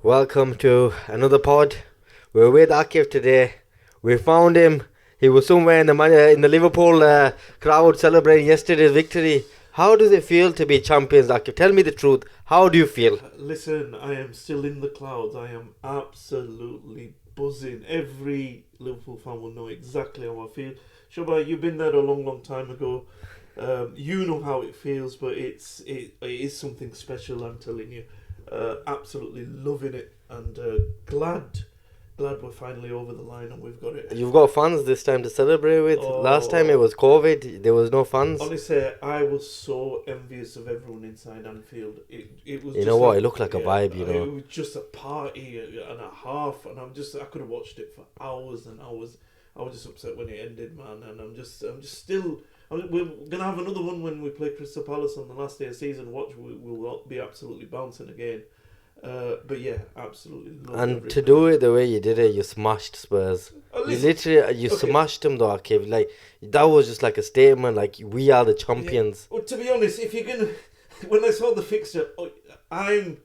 Welcome to another pod. We're with Akif today. We found him. He was somewhere in the Liverpool crowd celebrating yesterday's victory. How does it feel to be champions, Akif? Tell me the truth. How do you feel? Listen, I am still in the clouds. I am absolutely buzzing. Every Liverpool fan will know exactly how I feel. Shoba, you've been there a long, long time ago. You know how it feels, but it is something special. I'm telling you. Absolutely loving it and glad we're finally over the line and we've got it. You've got fans this time to celebrate with. Last time it was COVID. There was no fans. Honestly, I was so envious of everyone inside Anfield. It was. You just know what? It looked like a vibe. It was just a party and a half, and I could have watched it for hours and hours. I was just upset when it ended, man, and I'm just still. We're gonna have another one when we play Crystal Palace on the last day of season. We'll be absolutely bouncing again. But yeah, absolutely. And to do it the way you did it, you smashed Spurs. You literally smashed them though, Akif. Like that was just like a statement. Like we are the champions. Yeah. Well, to be honest, if you're gonna, when I saw the fixture, I'm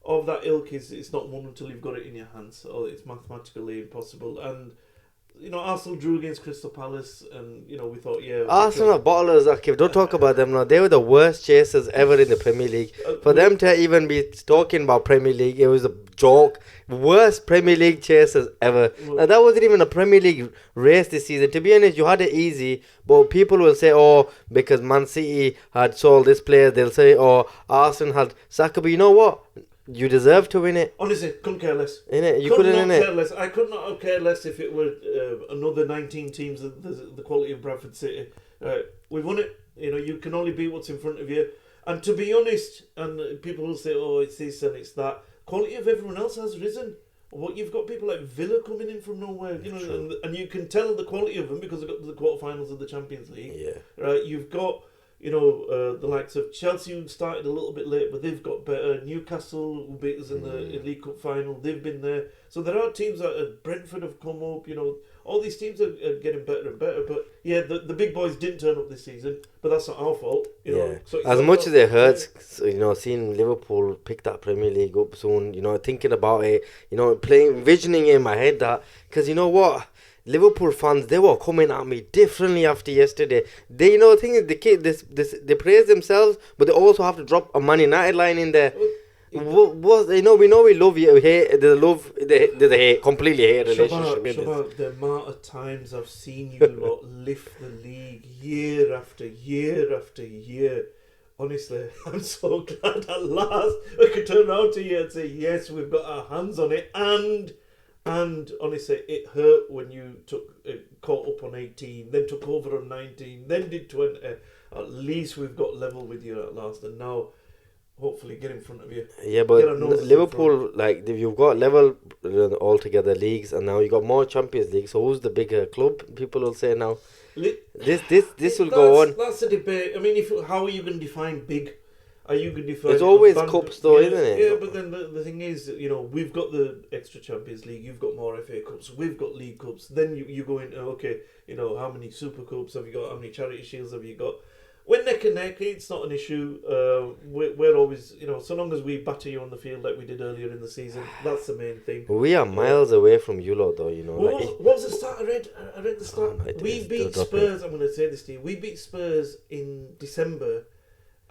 of that ilk. It's not one until you've got it in your hands, or it's mathematically impossible. And Arsenal drew against Crystal Palace, and we thought, yeah. Arsenal are bottlers, Akif. Don't talk about them now. They were the worst chasers ever in the Premier League. For them to even be talking about Premier League, it was a joke. Worst Premier League chasers ever. Now, that wasn't even a Premier League race this season. To be honest, you had it easy, but people will say, oh, because Man City had sold this player, they'll say, oh, Arsenal had Saka. But you know what? You deserve to win it. Honestly, couldn't care less. Innit? You couldn't care less. I could not have cared less if it were another 19 teams of the quality of Bradford City. We've won it. You can only beat what's in front of you. And to be honest, and people will say, oh, it's this and it's that. Quality of everyone else has risen. What you've got people like Villa coming in from nowhere, and you can tell the quality of them because they got to the quarterfinals of the Champions League. Yeah. Right. You've got. The likes of Chelsea, who started a little bit late, but they've got better. Newcastle, who beat us in the League Cup final, they've been there. So there are teams that Brentford have come up. All these teams are getting better and better. But yeah, the big boys didn't turn up this season, but that's not our fault. So as much as it hurts, seeing Liverpool pick that Premier League up soon, thinking about it, envisioning in my head that, because you know what? Liverpool fans, they were coming at me differently after yesterday. They, the thing is, they praise themselves, but they also have to drop a Man United line in there. We know we love you, hate the love, the hate, completely hate relationship. Shabbat, the amount of times I've seen you lot lift the league year after year after year. Honestly, I'm so glad at last I could turn around to you and say, yes, we've got our hands on it, and honestly, it hurt when you caught up on 18, then took over on 19, then did 20. At least we've got level with you at last, and now hopefully get in front of you. Yeah, but Liverpool, like you've got level altogether leagues, and now you got more Champions League. So who's the bigger club? People will say now. This will go on. That's a debate. I mean, how are you going to define big? Are you going to define? It's always cups, though, isn't it? Yeah, but then the thing is, we've got the extra Champions League. You've got more FA Cups. We've got League Cups. Then you go into how many Super Cups have you got? How many Charity Shields have you got? We're neck and neck. It's not an issue. We're always, so long as we batter you on the field like we did earlier in the season, that's the main thing. We are miles away from you lot, though. What was the start? I read the start. We beat Spurs. I'm going to say this to you. We beat Spurs in December.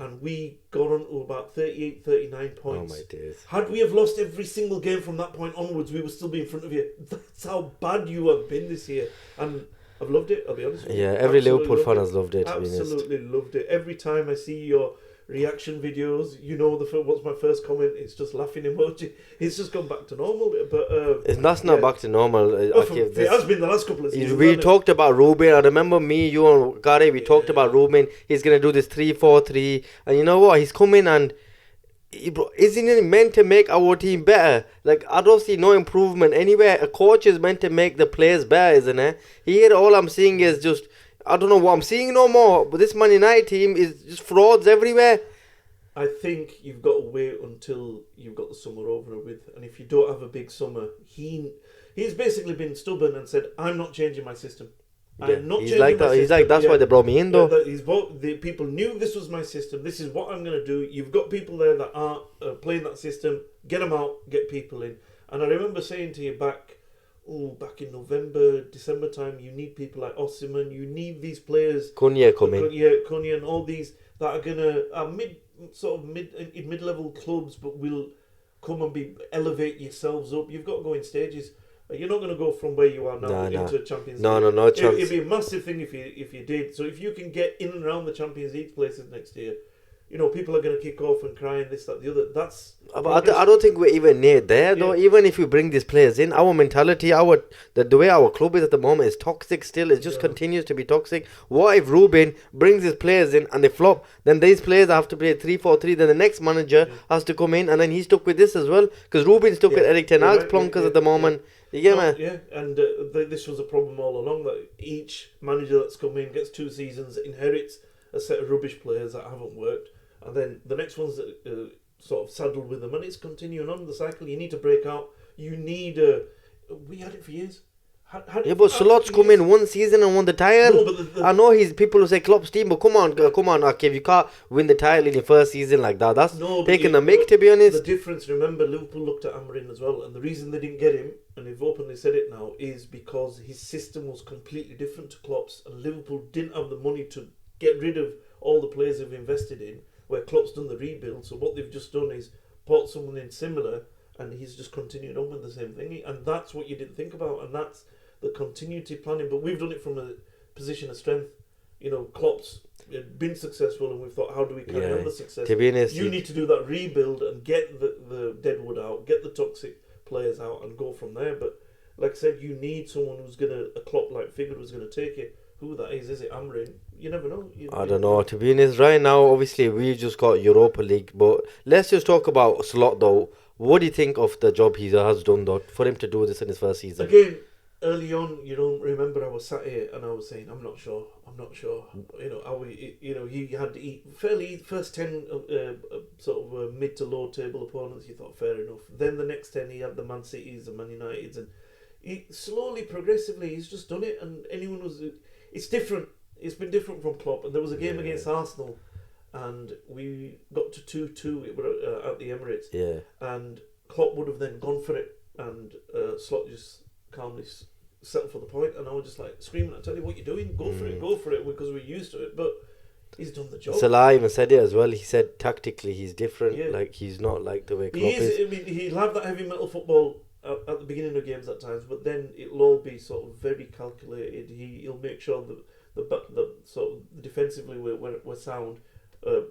And we got on to about 38, 39 points. Oh my days. Had we have lost every single game from that point onwards, we would still be in front of you. That's how bad you have been this year. And I've loved it, I'll be honest with you. Yeah, every Liverpool fan has loved it. Absolutely loved it. Every time I see your reaction videos, what's my first comment? It's just laughing emoji. It's just gone back to normal. But that's not back to normal. It has been the last couple of seasons. We talked about Ruben. I remember me, you and Gary, we talked about Ruben. He's going to do this 3-4-3. And you know what? He's coming and isn't it meant to make our team better? Like, I don't see no improvement anywhere. A coach is meant to make the players better, isn't it? Here, all I'm seeing is just, I don't know what I'm seeing no more. But this Man United team is just frauds everywhere. I think you've got to wait until you've got the summer over with. And if you don't have a big summer, he's basically been stubborn and said, I'm not changing my system. And not He's changing like my that. He's system. like, that's why they brought me in, though. The people knew this was my system. This is what I'm going to do. You've got people there that aren't playing that system. Get them out. Get people in. And I remember saying to you back in November, December time, you need people like Osimhen. You need these players. Cunha coming. Cunha and all these that are gonna mid-level clubs, but will come and elevate yourselves up. You've got to go in stages. You're not going to go from where you are now into Champions League. No chance. It'd be a massive thing if you did. So if you can get in and around the Champions League places next year, people are going to kick off and cry and this, that, the other. That's. But I don't think we're even near there, though. Even if we bring these players in, our mentality, the way our club is at the moment is toxic still. It just continues to be toxic. What if Ruben brings his players in and they flop? Then these players have to play 3-4-3. Then the next manager has to come in, and then he's stuck with this as well. Because Ruben's stuck with Eric Ten Hag's plonkers at the moment. You get me? Yeah, and this was a problem all along, that each manager that's come in gets 2 seasons, inherits a set of rubbish players that haven't worked, and then the next one's sort of saddled with them, and it's continuing on the cycle. You need to break out. You need we had it for years. But Slot's come in 1 season and won the title. No, but I know people who say Klopp's team, but come on, okay, if you can't win the title in your first season like that, that's taking the mick, to be honest. The difference, remember, Liverpool looked at Amorim as well, and the reason they didn't get him, and they've openly said it now, is because his system was completely different to Klopp's, and Liverpool didn't have the money to get rid of all the players they've invested in, where Klopp's done the rebuild. So what they've just done is bought someone in similar, and he's just continued on with the same thing, and that's what you didn't think about, and that's the continuity planning. But we've done it from a position of strength. Klopp's been successful, and we've thought, how do we carry on the success? To be honest, you need to do that rebuild and get the deadwood out, get the toxic players out, and go from there. But like I said, you need someone who's a Klopp-like figure who's going to take it. Who that is it Amorim? You never know. I don't know. To be honest, right now, obviously, we just got Europa League. But let's just talk about Slot, though. What do you think of the job he has done, though, for him to do this in his first season? Again, early on, remember I was sat here and I was saying, I'm not sure. He had to eat fairly first 10 mid to low table opponents. You thought, fair enough. Then the next 10, he had the Man Cities and Man Uniteds, and he slowly, progressively, he's just done it. And it's different. It's been different from Klopp. And there was a game against Arsenal, and we got to 2-2 at the Emirates. Yeah. And Klopp would have then gone for it, and Slot just calmly settled for the point, and I was just like screaming, I tell you what you're doing, go for it, because we're used to it. But he's done the job. Salah even said it as well. He said tactically he's different. Like, he's not like the way Klopp is. I mean, he'll have that heavy metal football at the beginning of games at times, but then it'll all be sort of very calculated. He'll make sure that the sort of defensively we're sound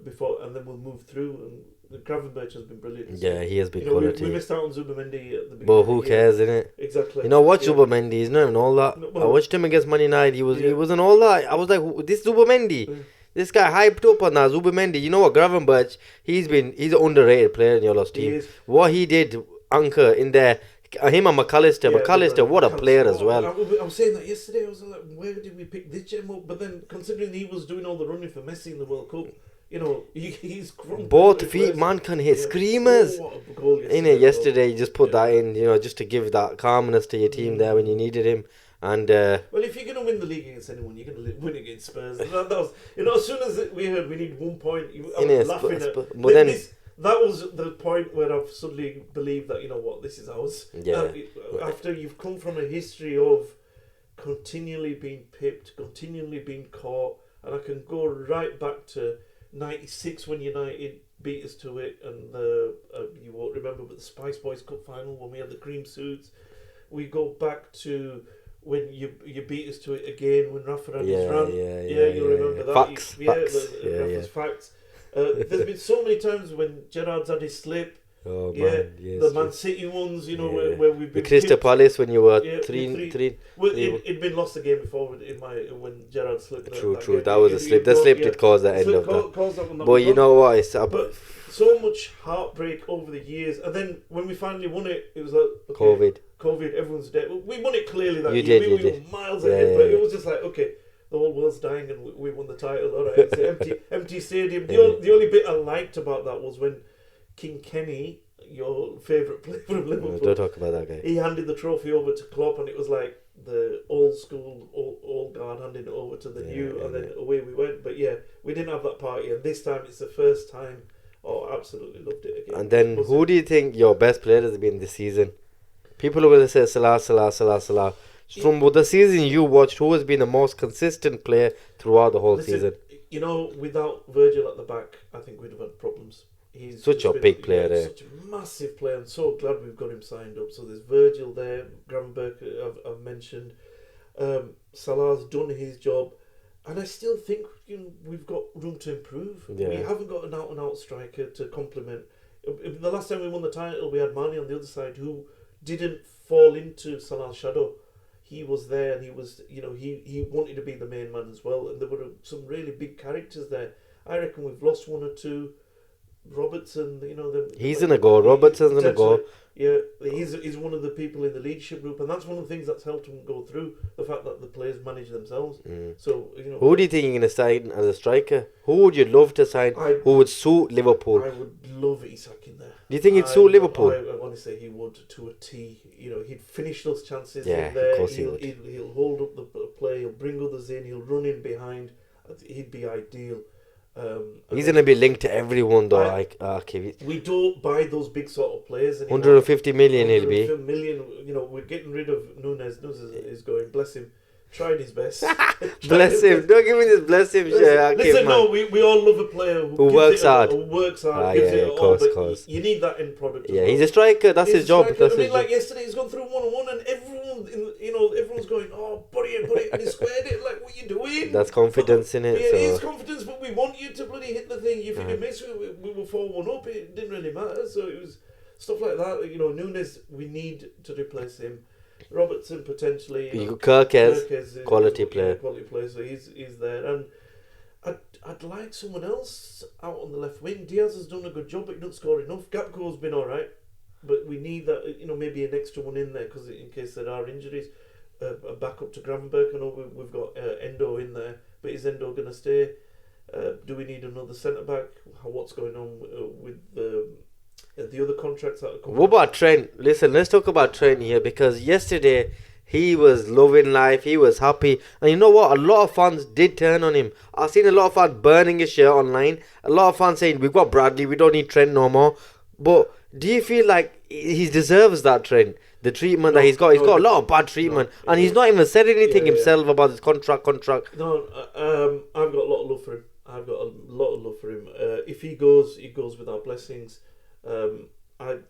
before, and then we'll move through. And Gravenberch has been brilliant. Yeah, he has been quality. We missed out on Zubimendi at the beginning. But who cares, innit? Exactly. Zubimendi, he's not even all that. I watched him against Man United. He wasn't all that. I was like, this Zubimendi. This guy hyped up on that Zubimendi. You know what, Gravenberch, he's an underrated player in your last team. What he did, Anchor in there, him and McAllister, what a player as well. I was saying that yesterday. I was like, where did we pick this gem up? But then, considering he was doing all the running for Messi in the World Cup, he's both feet, man, can hit screamers. What a goal yesterday, you just put that in, just to give that calmness to your team there when you needed him. And well, if you're going to win the league against anyone, you're going to win against Spurs. That was, as soon as we heard we need 1 point, I was laughing at. That was the point where I've suddenly believed that, this is ours. Yeah. After you've come from a history of continually being pipped, continually being caught, and I can go right back to 96 when United beat us to it, and you won't remember, but the Spice Boys Cup final when we had the cream suits. We go back to when you beat us to it again when Rafa had his run. You remember that. Facts. Facts. There's been so many times when Gerrard's had his slip. Oh man, yes. The Man City ones, where we've been. The Crystal Palace when you were 3. Well, it'd been lost the game before when Gerrard slipped. True. That was a slip. The slip did cause the end of that. But you know what? But so much heartbreak over the years, and then when we finally won it, it was like COVID. Everyone's dead. We won it clearly that year. We were miles ahead, but it was just like, okay, the whole world's dying and we won the title. All right, it's an empty stadium. The only bit I liked about that was when King Kenny, your favourite player from Liverpool, don't talk about that guy. He handed the trophy over to Klopp, and it was like, the old school, old guard handing it over to the new, and then away we went. But yeah, we didn't have that party, and this time it's the first time. Oh, absolutely loved it again. And then, who do you think your best player has been this season? People are going to say Salah. From the season you watched, who has been the most consistent player throughout the whole season? You know, without Virgil at the back, I think we'd have had problems. He's such a big player there. Such a massive player. I'm so glad we've got him signed up. So there's Virgil there, Gravenberch I've mentioned. Salah's done his job. And I still think we've got room to improve. Yeah. We haven't got an out-and-out striker to complement. The last time we won the title, we had Mane on the other side who didn't fall into Salah's shadow. He was there, and he was, he wanted to be the main man as well. And there were some really big characters there. I reckon we've lost one or two. Robertson, he's in a goal. Robertson's in a goal. Yeah, he's one of the people in the leadership group, and that's one of the things that's helped him go through. The fact that the players manage themselves. So who do you think you're going to sign as a striker? Who would you love to sign? Who would suit Liverpool? I would love Isak in there. Do you think he'd suit Liverpool? I want to say he would to a T. He'd finish those chances in there. Of course he'll hold up the play. He'll bring others in. He'll run in behind. He'd be ideal. He's going to be linked to everyone though. We don't buy those big sort of players anymore. 150 million he'll be. We're getting rid of Nunes. Nunes is going, bless him. Tried his best. Bless him. Don't give me this bless him shit. Listen, no, we all love a player who works hard. Gives yeah, it of all, course. You need that end product. Yeah, he's a striker. That's his job. Like yesterday, he's gone through 1-on-1, and everyone's going, "Oh, buddy, and he squared it. Like, what you doing?" That's confidence in it. Yeah, it is confidence, but we want you to bloody hit the thing. If you miss, we were 4-1 up. It didn't really matter. So it was stuff like that. Nunes, we need to replace him. Robertson potentially. Kirkes, quality player. So he's there, and I'd like someone else out on the left wing. Diaz has done a good job, but he doesn't score enough. Gakpo's been all right, but we need that. Maybe an extra one in there because in case there are injuries, a backup to Gravenberch. I know we've got Endo in there, but is Endo going to stay? Do we need another centre back? What's going on with the other contracts that are coming? What about Trent? Listen, let's talk about Trent here because yesterday he was loving life. He was happy. And you know what? A lot of fans did turn on him. I've seen a lot of fans burning his shirt online. A lot of fans saying, we've got Bradley. We don't need Trent no more. But do you feel like he deserves that, Trent? The treatment that he's got. He's got a lot of bad treatment. And he's not even said anything himself about his contract. No, I've got a lot of love for him. If he goes with our blessings.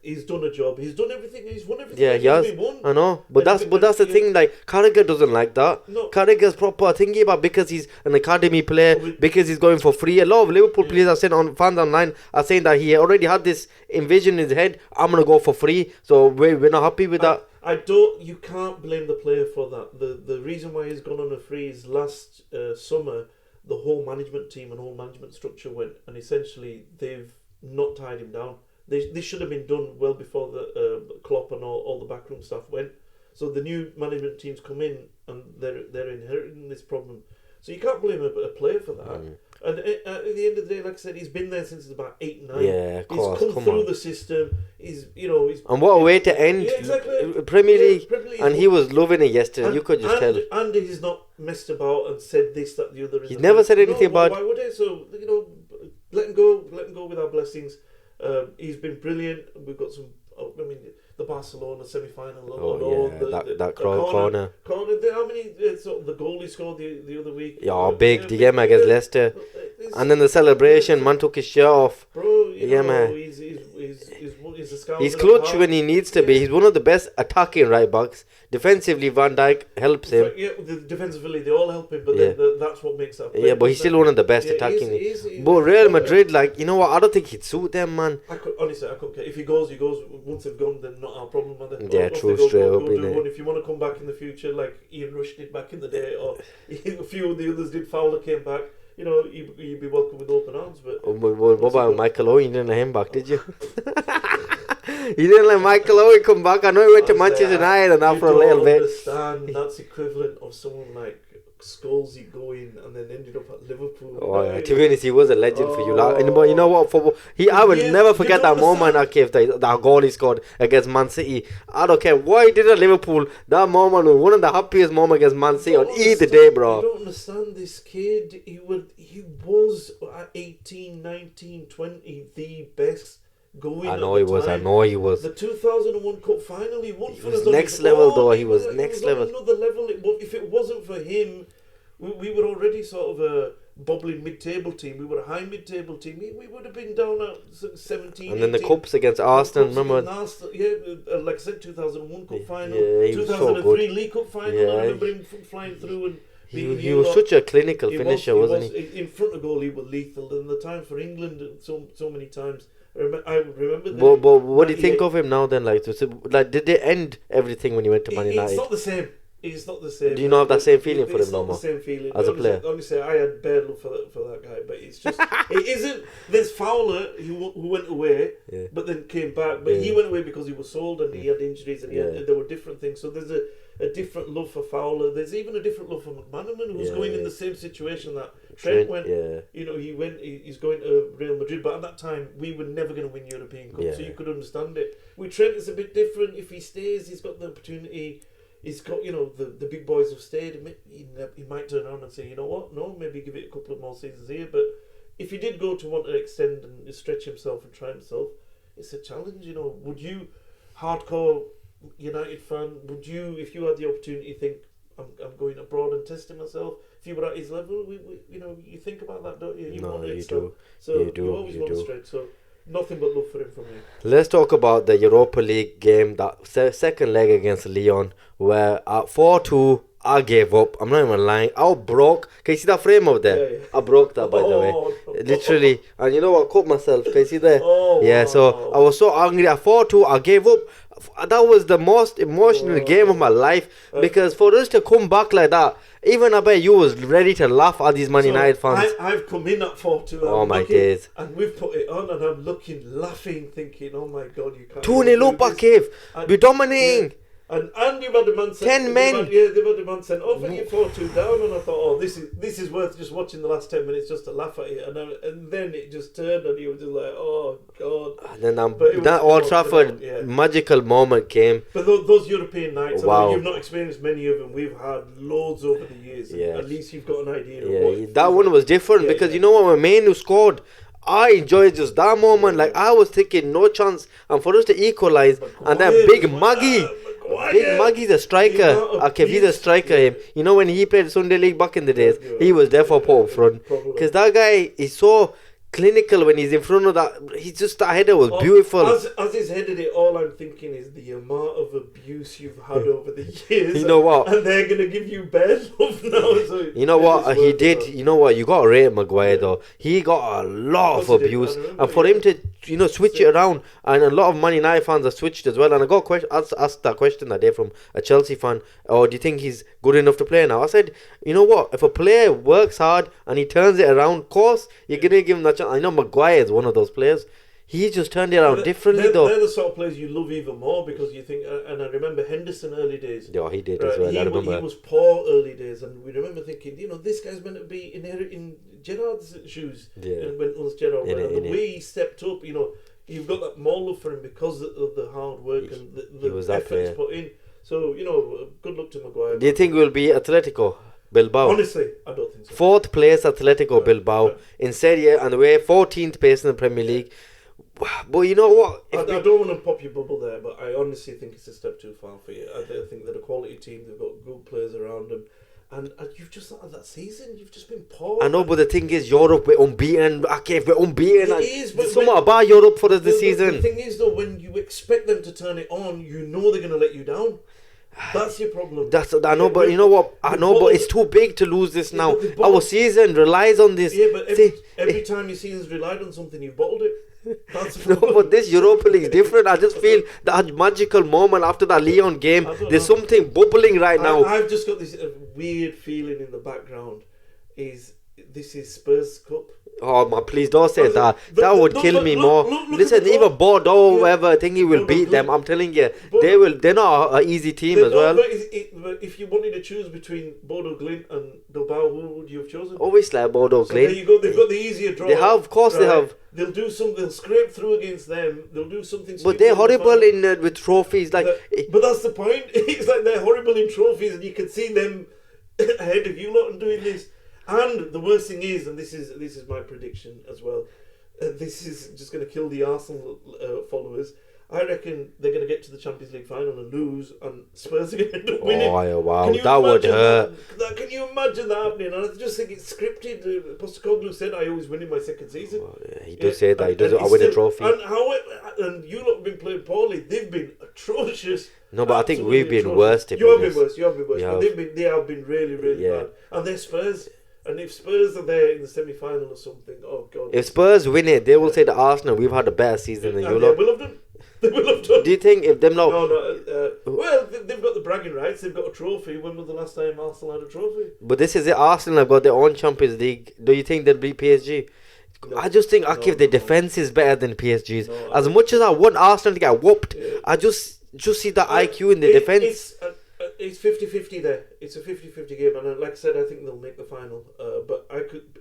He's done a job. He's done everything. He's won everything. Yeah, he has. I know, but that's the thing. Like Carragher doesn't like that. No. Carragher's proper thinking about because he's an academy player, because he's going for free. A lot of Liverpool players are saying fans online are saying that he already had this envision in his head. I'm gonna go for free. So we're not happy with that. You can't blame the player for that. The reason why he's gone on a free is last summer the whole management team and whole management structure went, and essentially they've not tied him down. This should have been done well before the Klopp and all the backroom staff went. So the new management teams come in and they're inheriting this problem. So you can't blame a player for that. And at the end of the day, like I said, he's been there since he's about 8, 9. Yeah, of course. He's come through the system. He's. And what a way to end Premier League. And he was loving it yesterday. You could just tell. And he's not messed about and said this, that, the other. He's never said anything about. Why would he? So let him go with our blessings. He's been brilliant. We've got some. The Barcelona semi-final. That corner. How many? The goal he scored the other week. Yeah, big. Do you get me against Leicester? And then the celebration, man took his shirt off. Bro, he's a scout. He's clutch when he needs to be. He's one of the best attacking right backs. Defensively, Van Dijk helps him. Yeah, defensively they all help him, but that's what makes that. Yeah, but he's still one of the best attacking. But Real Madrid, I don't think he'd suit them, man. I couldn't care. If he goes. Once they've gone, then not our problem, man. Yeah, true, straight up. If you want to come back in the future, like Ian Rush did back in the day, or a few of the others did, Fowler came back. You'd be welcome with open arms. But what about Michael Owen? You didn't let him back, did you? You didn't let Michael Owen come back. I know he went to Manchester United and after a little bit. Understand that's equivalent of someone like Scholesy going and then ended up at Liverpool. Oh, yeah. To be honest, he was a legend for you. Like, and, but you know what? I will Yes, never you forget don't that moment. That goal he scored against Man City. I don't care what he did at Liverpool. That moment was one of the happiest moments against Man City on either day, bro. You don't understand this kid. He was at 18, 19, 20 the best going. I know he was. The 2001 Cup final, he won for us. He was next level, though. He was next level. Another level. If it wasn't for him, we were already sort of a bubbling mid-table team. We were a high mid-table team. We would have been down at 17. And then 18. the cups against Arsenal. Remember? Like I said, 2001 Cup final. Yeah, he was 2003 so good. League Cup final. Yeah, I remember him flying through and. He was such a clinical finisher, wasn't he? In front of goal, he was lethal. And the time for England, so many times. I remember. But what do you think of him now? Then, like did they end everything when he went to Man United? It's not the same. It's not the same. Do you not have that same feeling for him no more? It's not the same feeling as a player. Honestly, I had bad love for that guy, but it's just it isn't. There's Fowler who went away, but then came back. But he went away because he was sold and he had injuries and there were different things. So there's a different love for Fowler. There's even a different love for McManaman, who's going in the same situation that Trent went. Yeah. You know, he's going to Real Madrid, but at that time we were never going to win European Cup, so you could understand it. With Trent, it's a bit different. If he stays, he's got the opportunity. He's got, the big boys have stayed. He might turn around and say, you know what, no, maybe give it a couple of more seasons here. But if he did go to want to extend and stretch himself and try himself, it's a challenge. Would you, hardcore United fan, if you had the opportunity, think I'm going abroad and testing myself? If you were at his level, you think about that, don't you? You do. So you always want to stretch. So nothing but love for him from me. Let's talk about the Europa League game, that second leg against Lyon, where at 4-2, I gave up. I'm not even lying. I was broke. Can you see that frame over there? Yeah. I broke that, by the way. No. Literally. And you know what? I cut myself. Can you see there? Yeah, wow. So I was so angry. At 4-2, I gave up. That was the most emotional game of my life, because for us to come back like that, even I bet you was ready to laugh at these Man United fans. I've come in at 4-2. Oh my days. And we've put it on and I'm looking, laughing, thinking, oh my God, you can't. 2-0 up back, Cave. We're dominating. Yeah. And you've had the man sent 10 men. They've had the man sent off and you 4-2 down, and I thought, this is worth just watching the last 10 minutes just to laugh at it. And then it just turned and you were just like, oh God. And then that Old Trafford magical moment came. But those European nights, I mean, you've not experienced many of them. We've had loads over the years. Yeah. At least you've got an idea of what that one was different because you know what, my man who scored, I enjoyed just that moment. Like, I was thinking no chance, and for us to equalise, and then Big Maggie. Big Maggie's a striker. Okay, he's a striker. You know, when he played Sunday League back in the days, he was there for put up front. Because that guy is so clinical when he's in front of that. That header was beautiful. As he's headed it, all I'm thinking is the amount of abuse you've had over the years. You know what? And they're going to give you bad love now. So you know what? He did. You know what? You got to rate Maguire though. He got a lot of abuse. And for him to, switch it around. And a lot of Man United fans have switched as well. And I got asked that question that day from a Chelsea fan. Oh, do you think he's good enough to play now? I said, you know what? If a player works hard and he turns it around, of course, you're going to give him that chance. I know Maguire is one of those players. He just turned it around differently, though. They're the sort of players you love even more because you think, and I remember Henderson early days. Yeah, he did as well. I remember. He was poor early days, and we remember thinking, this guy's meant to be inheriting Gerrard's shoes. Yeah. Once Gerrard went, and the way he stepped up, you've got that more love for him because of the hard work and the effort he's put in. So, good luck to Maguire. Do you think we'll be Atletico Bilbao? Honestly, I don't think so. 4th place Atletico Bilbao. In Serie A, and we're 14th place in the Premier League. But you know what? I don't want to pop your bubble there, but I honestly think it's a step too far for you. I think they're a quality team. They've got good players around them. And you've just not had that season. You've just been poor. I know, but the thing is, Europe, we're unbeaten. Okay, we're unbeaten. It is, but somewhat about Europe for us this season. The thing is, though, when you expect them to turn it on, you know they're going to let you down. That's your problem. I know, but you know what? I know, but it's too big to lose this now. Our season relies on this. Yeah, but every time your season's relied on something, you've bottled it. No, but this Europa League is different. I just feel that magical moment after that Lyon game. There's something bubbling right now. I've just got this weird feeling in the background. This is Spurs Cup? Oh man, please don't say that. But That would no, kill but me look- more. look at Listen, the even draw. Bordeaux, Yeah. whoever, I think he will Bordeaux beat them. Glint. I'm telling you, But- they're not an easy team They as know, well. but if you wanted to choose between Bodo Glint and Bilbao, who would you have chosen? Obviously, like Bordeaux So there Glint. you go. They've got the easier draw. They have, of course, they have. They'll do some. They'll scrape through against them. They'll do something. But stupid they're in the horrible final. with trophies. Like, But that's the point. It's like they're horrible in trophies, and you can see them ahead of you lot and doing this. And the worst thing is, and this is my prediction as well. This is just going to kill the Arsenal followers. I reckon they're going to get to the Champions League final and lose, and Spurs are going to end up winning. oh yeah, wow, Can you that would imagine hurt. Can you imagine that happening? And I just think it's scripted. Postecoglou said, "I always win in my second season." Well, yeah, he does say that. He And does. I he's win a still- trophy. And you lot have been playing poorly. They've been atrocious. No, but I think Absolutely we've been atrocious. worse, to be You have been honest. worse. You have been worse. We But have. they have been really, really Yeah. bad. And they're Spurs. And if Spurs are there in the semi-final or something, oh god. If Spurs win it, they will say to Arsenal, "We've had a better season than you And they lot." will have done. They will have done. Do you think if them lot? No. Well, they've got the bragging rights. They've got a trophy. When was the last time Arsenal had a trophy? But this is it. Arsenal have got their own Champions League. Do you think they'll beat PSG? No. I just think No, the no. defense is better than PSG's. No, As much as I want Arsenal to get whooped, Yeah. I just see the IQ in the defense. It's 50-50 there. It's a 50-50 game, and like I said, I think they'll make the final. But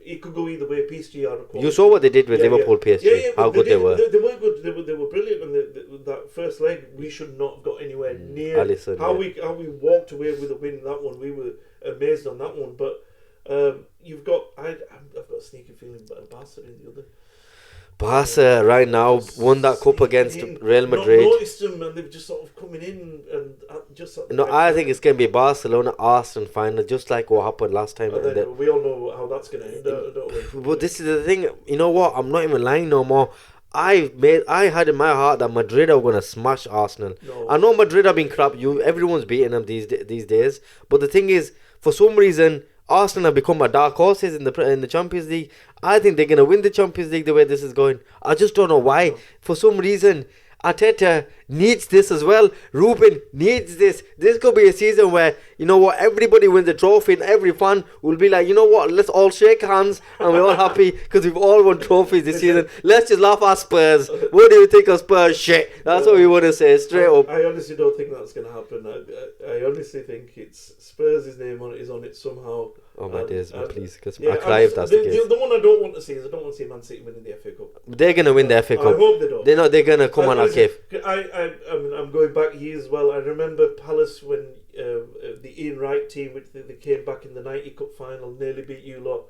it could go either way. PSG are a quality. You saw what they did with Liverpool, PSG. Yeah, How good they were. They were good. They were brilliant. And that first leg, we should not have got anywhere near Alisson, how yeah. we walked away with a win in that one. We were amazed on that one. But you've got I've got a sneaky feeling about Barca in the other. Barca right now won that cup against Real Madrid. Not noticed them, and they've just sort of coming in and just. No, I think it's going to be Barcelona Arsenal final, just like what happened last time. And then we all know how that's going to end, don't we? But this is the thing. You know what? I'm not even lying no more. I had in my heart that Madrid are going to smash Arsenal. No. I know Madrid have been crap. Everyone's beating them these days. But the thing is, for some reason, Arsenal have become a dark horses in the Champions League. I think they're going to win the Champions League the way this is going. I just don't know why. No. For some reason, Arteta needs this as well. Ruben needs this. This could be a season where, you know what, everybody wins a trophy and every fan will be like, you know what, let's all shake hands and we're all happy because we've all won trophies this season. Let's just laugh at Spurs. What do you think of Spurs? Shit. That's what we want to say straight up. I honestly don't think that's going to happen. I honestly think it's Spurs' name is on it somehow. Oh my days, man, please, because Yeah, I cry if that's the case. The one I don't want to see is I don't want to see Man City winning the FA Cup. They're going to win the FA I Cup. hope they don't. They're going to come on our cave. I mean, I'm going back years as well. I remember Palace when the Ian Wright team, which they came back in the 90 Cup final, nearly beat you lot.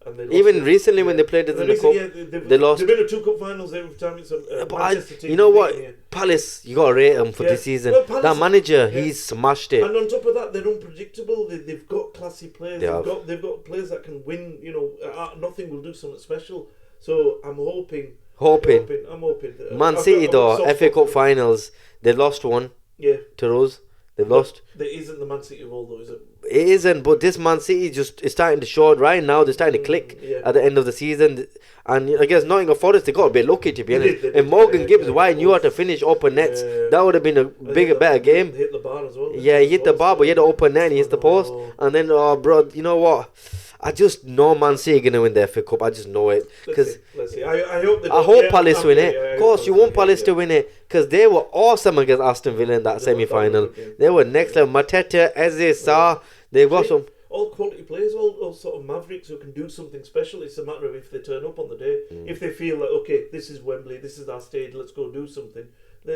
And they lost Even it. recently when they played us in the Cup, they lost. They've been to 2 Cup finals every time. It's Manchester team. You know what? beating you. Palace, you got to rate them for Yeah. this season. Well, Palace- That manager, yeah. he's smashed it. And on top of that, they're unpredictable. They've got classy players. They have. They've got players that can win. You know, nothing will do something special. So I'm hoping. I'm hoping. Man I've City, got a though, soft FA spot Cup finals, they lost one Yeah, to us. They've lost. there isn't the Man City of all though, is it? It isn't, but this Man City just is starting to show it right now. They're starting to click Yeah. at the end of the season. And I guess Nottingham Forest, they got a bit lucky, to be They honest. did, they If did, Morgan yeah, Gibbs yeah, White of knew how to course. finish open nets, Yeah. that would have been a better game. Hit the bar as well. Yeah, he hit the bar, but he had the open net and he hit the post. And then, oh, bro, you know what? I just know Man City going to win the FA Cup. I just know it. Because Let's see. I hope they I don't. hope Yeah, Palace win it. yeah, Of course, you want Palace to win it because they were awesome against Aston Villa in that That was semi-final. a good game. They were next level. Mateta, Eze, Sarr, they've got See, some. all quality players, all sort of mavericks who can do something special. It's a matter of if they turn up on the day. If they feel like, okay, this is Wembley, this is our stage, let's go do something.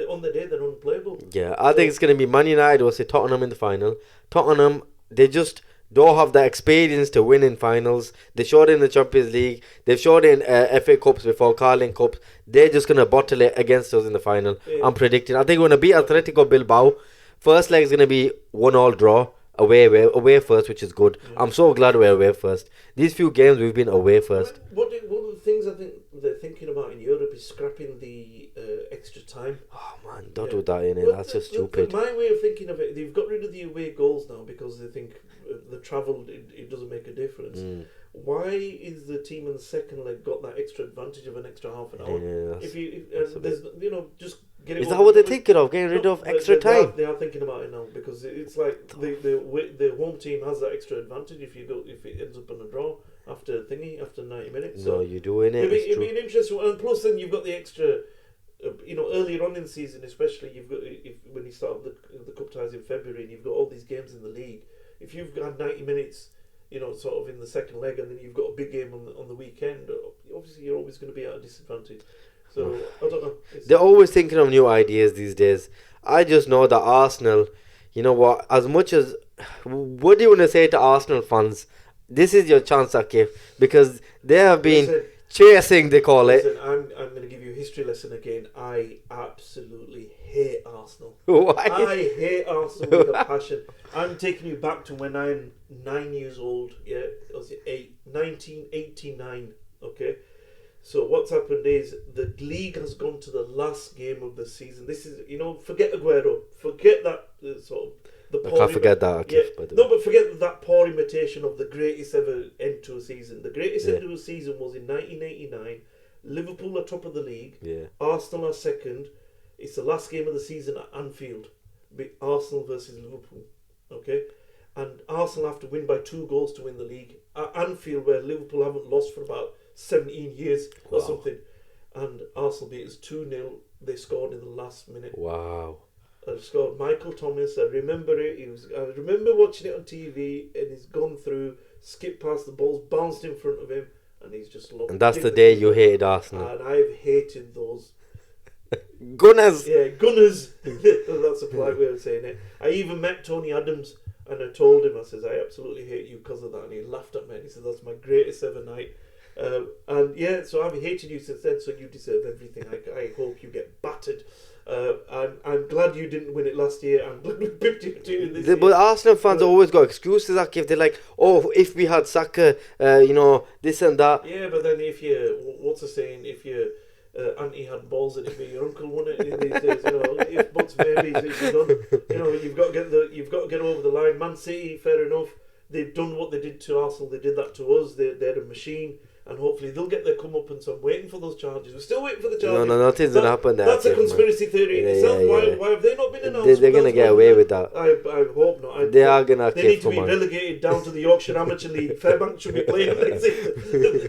On the day, they're unplayable. Yeah, I think it's going to be Man United or say Tottenham in the final. Tottenham, they just don't have the experience to win in finals. They showed it in the Champions League. They've showed it in FA Cups before, Carling Cups. They're just going to bottle it against us in the final. Yeah. I'm predicting. I think we're going to beat Atletico Bilbao. First leg is going to be 1-1 draw. Away first, which is good. Yeah. I'm so glad we're away first. These few games we've been away first. One of the things I think they're thinking about in Europe is scrapping the extra time. Oh man, don't Yeah. do that in it. Well, That's just the- stupid. My way of thinking of it, they've got rid of the away goals now because they think the travel it doesn't make a difference. Why is the team in the second leg got that extra advantage of an extra half an hour? Yeah, that's- that's a there's just get it. Is that over what they're with. thinking of? Getting rid of No, extra time? They are thinking about it now because it's like the home team has that extra advantage if it ends up in a draw, after 90 minutes. No, So you're doing it. it'd be an interesting one. And plus, then you've got the extra. Earlier on in the season, especially, you've got when you start the cup ties in February, and you've got all these games in the league. If you've got 90 minutes, sort of in the second leg, and then you've got a big game on the weekend, obviously you're always going to be at a disadvantage. So I don't know. They're always thinking of new ideas these days. I just know that Arsenal, you know what? As much as what do you want to say to Arsenal fans? This is your chance, Akif, because they have been chasing. They call it. Listen, I'm going to give you a history lesson again. I absolutely hate Arsenal. Why? I hate Arsenal with a passion. I'm taking you back to when I'm 9 years old. Yeah, was it 1989? Okay. So what's happened is the league has gone to the last game of the season. This is, forget Aguero, forget that sort of the. I can't forget that. Akif, but forget that poor imitation of the greatest ever end to a season. The greatest end to a season was in 1989. Liverpool are top of the league. Yeah. Arsenal are second. It's the last game of the season at Anfield. Arsenal versus Liverpool. Okay, and Arsenal have to win by 2 goals to win the league at Anfield, where Liverpool haven't lost for about 17 years or something, and Arsenal beat us 2-0. They scored in the last minute. Wow. Scored Michael Thomas. I remember it. I remember watching it on TV, and he's gone through, skipped past the balls, bounced in front of him, and he's just lost. And that's the day you hated Arsenal. And I've hated those Gunners. Yeah, Gunners. That's a polite way of saying it. I even met Tony Adams, and I told him, I says, I absolutely hate you because of that, and he laughed at me, and he said, that's my greatest ever night. And yeah, so I've hated you since then, so you deserve everything. I hope you get battered. I'm glad you didn't win it last year. I'm glad we picked you to this year. But Arsenal fans always got excuses. Like if they're like, oh, if we had Saka, this and that. Yeah, but then if you, what's the saying? If your auntie had balls, it'd be your uncle, wouldn't it? In these days, if buts babies, it's done. You've got to get over the line. Man City, fair enough. They've done what they did to Arsenal. They did that to us. They're a machine. And hopefully they'll get their comeuppance. So I'm waiting for those charges. We're still waiting for the charges. No, nothing's going to happen there. That's a conspiracy theory in itself. Why have they not been announced? They're going to get away with that. I hope not. They are going to. They need to be relegated down to the Yorkshire Amateur League. Fairbank should be playing next season.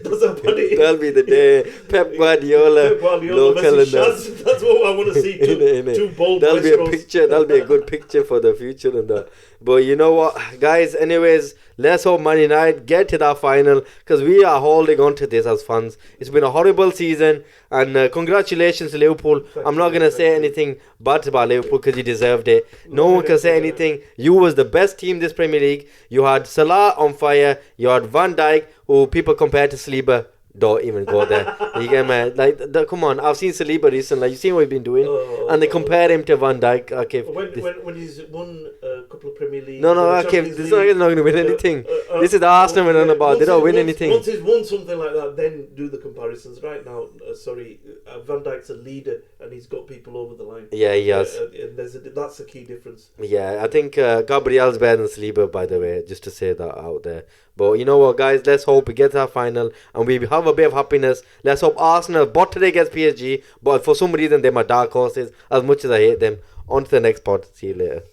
That's how bad it is. That'll be the day. Pep Guardiola local and Shaz, that's what I want to see. Two bold That'll be Westeros. a picture. That'll be a good picture for the future and that. But you know what, guys? Anyways, let's hope Man United get to that final, because we are holding on to this as fans. It's been a horrible season, and congratulations to Liverpool. I'm not going to say anything bad about Liverpool because you deserved it. No one can say anything. You was the best team this Premier League. You had Salah on fire. You had Van Dijk, who people compare to Saliba. Don't even go there. You get me? Come on, I've seen Saliba recently. You seen what he's been doing, and they compare him to Van Dijk. Okay, when he's won a couple of Premier Leagues. No, okay, this is not going to win anything. This is the Arsenal we're on about. They don't win anything. Once he's won something like that, then do the comparisons. Right now, Van Dijk's a leader, and he's got people over the line. Yeah, he has. And that's a key difference. Yeah, I think Gabriel's better than Saliba, by the way, just to say that out there. But you know what, guys? Let's hope we get to that final and we have a bit of happiness. Let's hope Arsenal bought today against PSG, but for some reason they're my dark horses. As much as I hate them. On to the next pod. See you later.